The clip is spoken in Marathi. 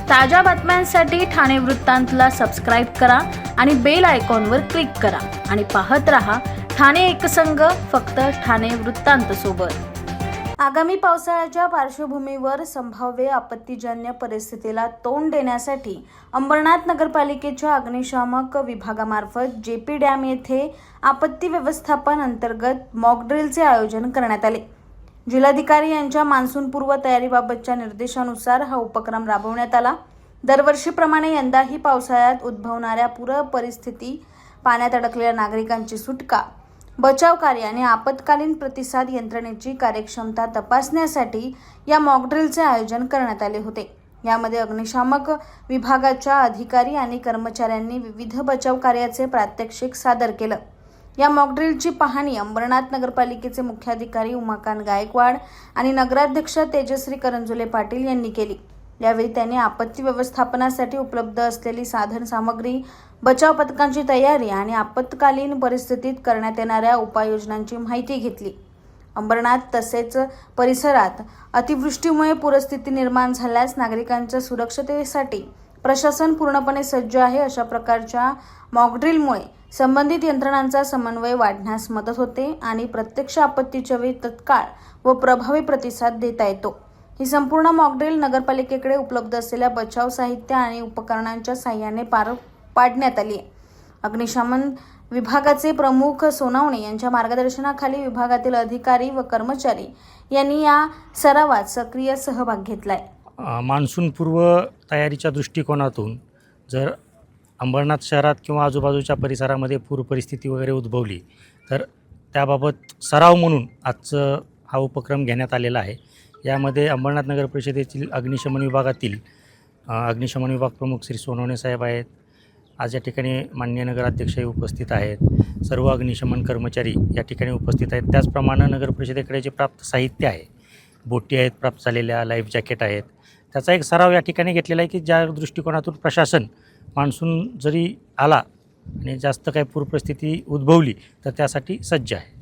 ताज्या बातम्यांसाठी ठाणे वृत्तांतला सबस्क्राईब करा आणि बेल आयकॉनवर क्लिक करा आणि पाहत रहा ठाणे एकसंग, फक्त ठाणे वृत्तांत सोबत। आगामी पावसाळ्याच्या पार्श्वभूमीवर संभाव्य आपत्तीजन्य परिस्थितीला तोंड देण्यासाठी अंबरनाथ नगरपालिकेच्या अग्निशामक विभागामार्फत जेपी डॅम येथे आपत्ती व्यवस्थापन अंतर्गत मॉक ड्रिलचे आयोजन करण्यात आले। जिल्हाधिकारी यांच्या मान्सूनपूर्व तयारीबाबतच्या निर्देशानुसार हा उपक्रम राबवण्यात आला। दरवर्षीप्रमाणे यंदाही पावसाळ्यात उद्भवणाऱ्या पूर परिस्थिती, पाण्यात अडकलेल्या नागरिकांची सुटका, बचाव कार्य आणि आपत्कालीन प्रतिसाद यंत्रणेची कार्यक्षमता तपासण्यासाठी या मॉक ड्रिलचे आयोजन करण्यात आले होते। यामध्ये अग्निशामक विभागाच्या अधिकारी आणि कर्मचाऱ्यांनी विविध बचाव कार्याचे प्रात्यक्षिक सादर केलं। या मॉक ड्रिलची पाहणी अंबरनाथ नगरपालिकेचे मुख्याधिकारी उमाकांत गायकवाड आणि नगराध्यक्ष तेजश्री करंजुले पाटील यांनी केली। यावेळी त्यांनी आपत्ती व्यवस्थापनासाठी उपलब्ध असलेली साधन सामग्री, बचाव पथकांची तयारी आणि आपत्कालीन परिस्थितीत करण्यात येणाऱ्या उपाययोजनांची माहिती घेतली। अंबरनाथ तसेच परिसरात अतिवृष्टीमुळे पूरस्थिती निर्माण झाल्यास नागरिकांच्या सुरक्षतेसाठी प्रशासन पूर्णपणे सज्ज आहे। अशा प्रकारच्या मॉक ड्रिलमुळे संबंधित यंत्रणांचा समन्वय वाढण्यास मदत होते आणि प्रत्यक्ष आपत्तीच्या वेळी तत्काळ व प्रभावी प्रतिसाद देता येतो। ही संपूर्ण मॉक ड्रिल नगरपालिकेकडे उपलब्ध असलेल्या बचाव साहित्य आणि उपकरणांच्या साहाय्याने पार पाडण्यात आली आहे। अग्निशमन विभागाचे प्रमुख सोनावणे यांच्या मार्गदर्शनाखाली विभागातील अधिकारी व कर्मचारी यांनी या सरावात सक्रिय सहभाग घेतलाय। मान्सूनपूर्व तयारीच्या दृष्टिकोनातून जर अंबरनाथ शहरात किंवा आजूबाजूच्या परिसरामध्ये पूर परिस्थिती वगैरे उद्भवली तर त्याबाबत सराव म्हणून आजचं हा उपक्रम घेण्यात आलेला आहे। यामध्ये अंबरनाथ नगर परिषदेतील अग्निशमन विभागातील अग्निशमन विभाग प्रमुख श्री सोनवणे साहेब आहेत। आज या ठिकाणी माननीय नगराध्यक्षही उपस्थित आहेत। सर्व अग्निशमन कर्मचारी या ठिकाणी उपस्थित आहेत। त्याचप्रमाणे नगर परिषदेकडे जे प्राप्त साहित्य आहे, बोटी आहेत प्राप्त झालेल्या, लाईफ जॅकेट आहेत, त्याचा एक सराव या ठिकाणी घेतलेला आहे की ज्या दृष्टिकोनातून प्रशासन मान्सून जरी आला आणि जास्त काही पूर परिस्थिती उद्भवली तर त्यासाठी सज्ज आहे।